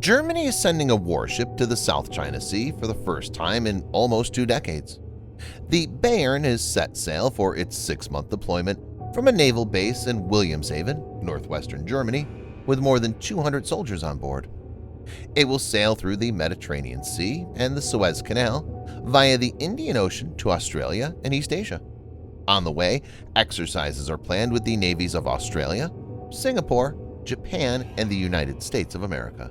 Germany is sending a warship to the South China Sea for the first time in almost 2 decades. The Bayern has set sail for its 6-month deployment from a naval base in Wilhelmshaven, northwestern Germany, with more than 200 soldiers on board. It will sail through the Mediterranean Sea and the Suez Canal via the Indian Ocean to Australia and East Asia. On the way, exercises are planned with the navies of Australia, Singapore, Japan, and the United States of America.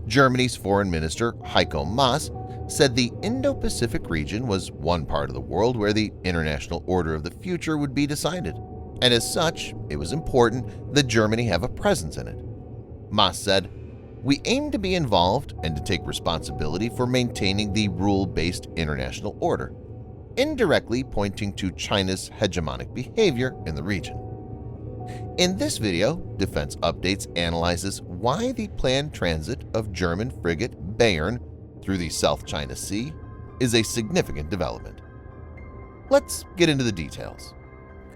Germany's Foreign Minister Heiko Maas said the Indo-Pacific region was one part of the world where the international order of the future would be decided, and as such, it was important that Germany have a presence in it. Maas said, "We aim to be involved and to take responsibility for maintaining the rule-based international order," indirectly pointing to China's hegemonic behavior in the region. In this video, Defense Updates analyzes why the planned transit of German frigate Bayern through the South China Sea is a significant development. Let's get into the details.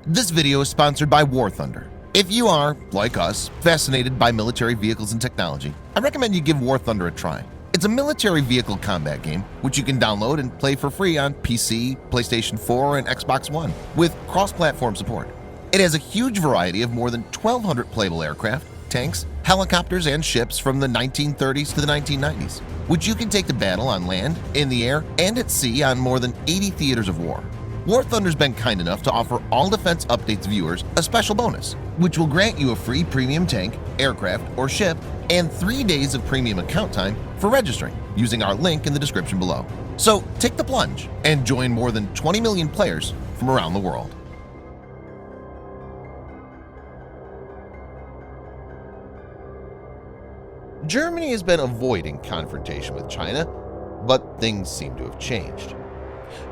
This video is sponsored by War Thunder. If you are, like us, fascinated by military vehicles and technology, I recommend you give War Thunder a try. It's a military vehicle combat game which you can download and play for free on PC, PlayStation 4, and Xbox One with cross-platform support. It has a huge variety of more than 1,200 playable aircraft, tanks, helicopters, and ships from the 1930s to the 1990s, which you can take to battle on land, in the air, and at sea on more than 80 theaters of war. War Thunder's been kind enough to offer all Defense Updates viewers a special bonus, which will grant you a free premium tank, aircraft, or ship, and 3 days of premium account time for registering using our link in the description below. So take the plunge and join more than 20 million players from around the world. Germany has been avoiding confrontation with China, but things seem to have changed.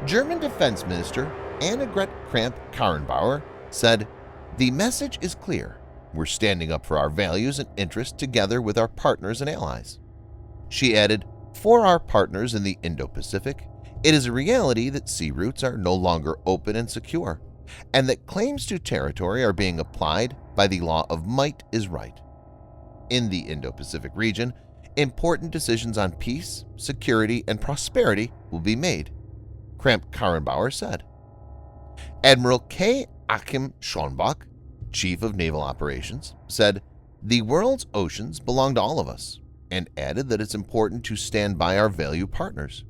German Defense Minister Annegret Kramp-Karrenbauer said, "The message is clear. We're standing up for our values and interests together with our partners and allies." She added, "For our partners in the Indo-Pacific, it is a reality that sea routes are no longer open and secure, and that claims to territory are being applied by the law of might is right. In the Indo-Pacific region, important decisions on peace, security, and prosperity will be made," Kramp-Karrenbauer said. Admiral K. Achim Schonbach, Chief of Naval Operations, said, "The world's oceans belong to all of us," and added that it's important to stand by our value partners.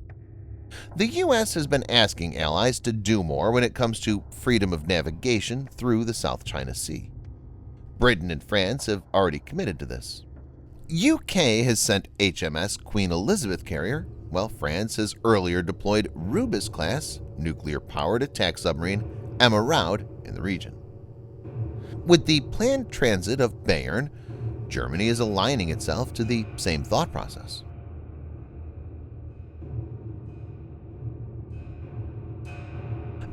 The U.S. has been asking allies to do more when it comes to freedom of navigation through the South China Sea. Britain and France have already committed to this. UK has sent HMS Queen Elizabeth carrier, while France has earlier deployed Rubis-class nuclear-powered attack submarine Emma Raud in the region. With the planned transit of Bayern, Germany is aligning itself to the same thought process.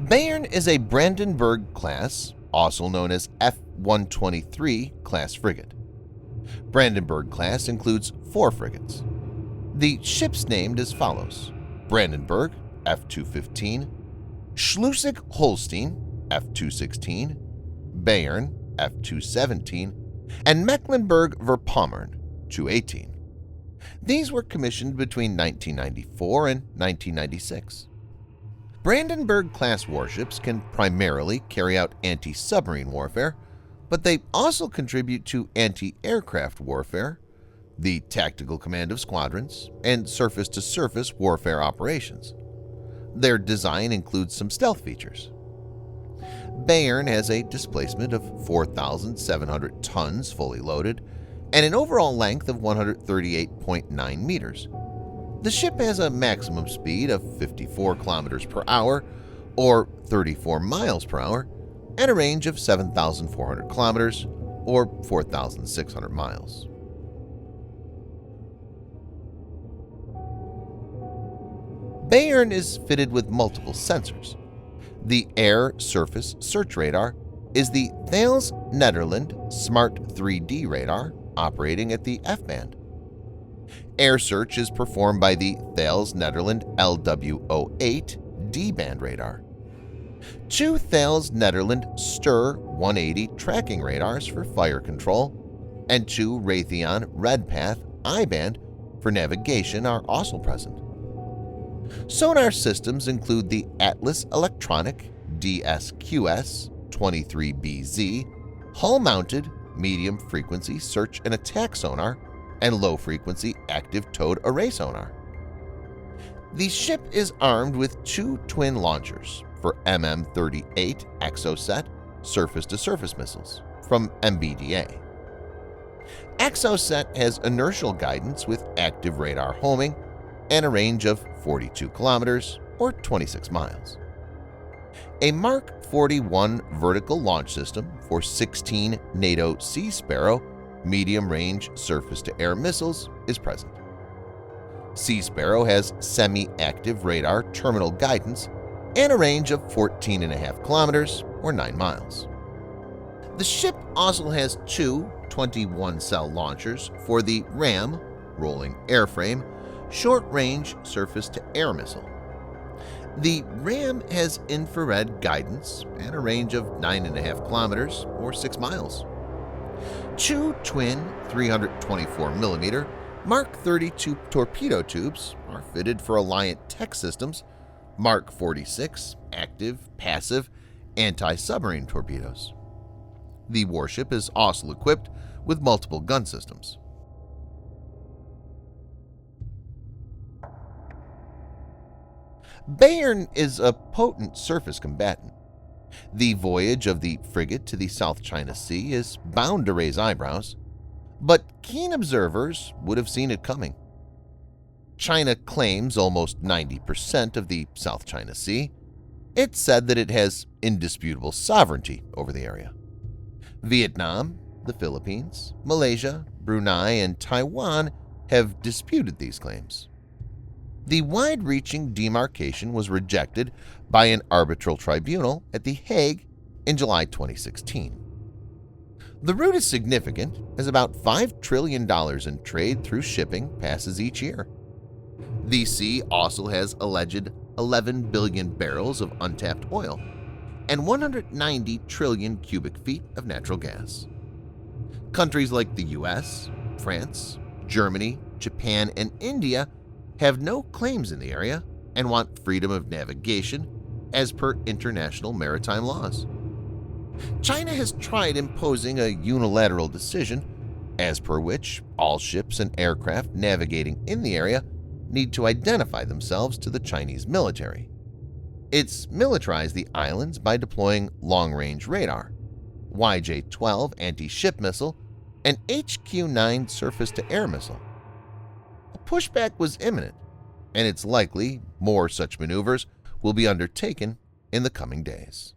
Bayern is a Brandenburg-class, also known as F-123 class frigate. Brandenburg-class includes 4 frigates. The ships named as follows: Brandenburg F-215, Schleswig-Holstein F-216, Bayern F-217, and Mecklenburg-Vorpommern 218. These were commissioned between 1994 and 1996. Brandenburg-class warships can primarily carry out anti-submarine warfare, but they also contribute to anti-aircraft warfare, the tactical command of squadrons, and surface-to-surface warfare operations. Their design includes some stealth features. Bayern has a displacement of 4,700 tons fully loaded and an overall length of 138.9 meters. The ship has a maximum speed of 54 kilometers per hour or 34 miles per hour and a range of 7,400 kilometers or 4,600 miles. Bayern is fitted with multiple sensors. The air-surface search radar is the Thales Netherlands Smart 3D radar operating at the F-band. Air search is performed by the Thales Netherlands LWO-8 D-band radar. 2 Thales Netherlands STIR 180 tracking radars for fire control, and 2 Raytheon Redpath I-band for navigation are also present. Sonar systems include the Atlas Electronic DSQS-23BZ, hull-mounted medium-frequency search and attack sonar, and low-frequency active towed array sonar. The ship is armed with 2 twin launchers for MM-38 Exocet surface-to-surface missiles from MBDA. Exocet has inertial guidance with active radar homing and a range of 42 kilometers or 26 miles. A Mark 41 vertical launch system for 16 NATO Sea Sparrow medium-range surface-to-air missiles is present. Sea Sparrow has semi-active radar terminal guidance and a range of 14.5 kilometers or 9 miles. The ship also has 2 21-cell launchers for the RAM rolling airframe short-range surface-to-air missile. The RAM has infrared guidance and a range of 9.5 kilometers or 6 miles. 2 twin 324mm Mark 32 torpedo tubes are fitted for Alliant Tech Systems Mark 46 active, passive, anti-submarine torpedoes. The warship is also equipped with multiple gun systems. Bayern is a potent surface combatant. The voyage of the frigate to the South China Sea is bound to raise eyebrows, but keen observers would have seen it coming. China claims almost 90% of the South China Sea. It's said that it has indisputable sovereignty over the area. Vietnam, the Philippines, Malaysia, Brunei, and Taiwan have disputed these claims. The wide-reaching demarcation was rejected by an arbitral tribunal at The Hague in July 2016. The route is significant as about $5 trillion in trade through shipping passes each year. The sea also has alleged 11 billion barrels of untapped oil and 190 trillion cubic feet of natural gas. Countries like the US, France, Germany, Japan, and India have no claims in the area and want freedom of navigation as per international maritime laws. China has tried imposing a unilateral decision as per which all ships and aircraft navigating in the area need to identify themselves to the Chinese military. It's militarized the islands by deploying long-range radar, YJ-12 anti-ship missile, and HQ-9 surface-to-air missile. A pushback was imminent, and it's likely more such maneuvers will be undertaken in the coming days.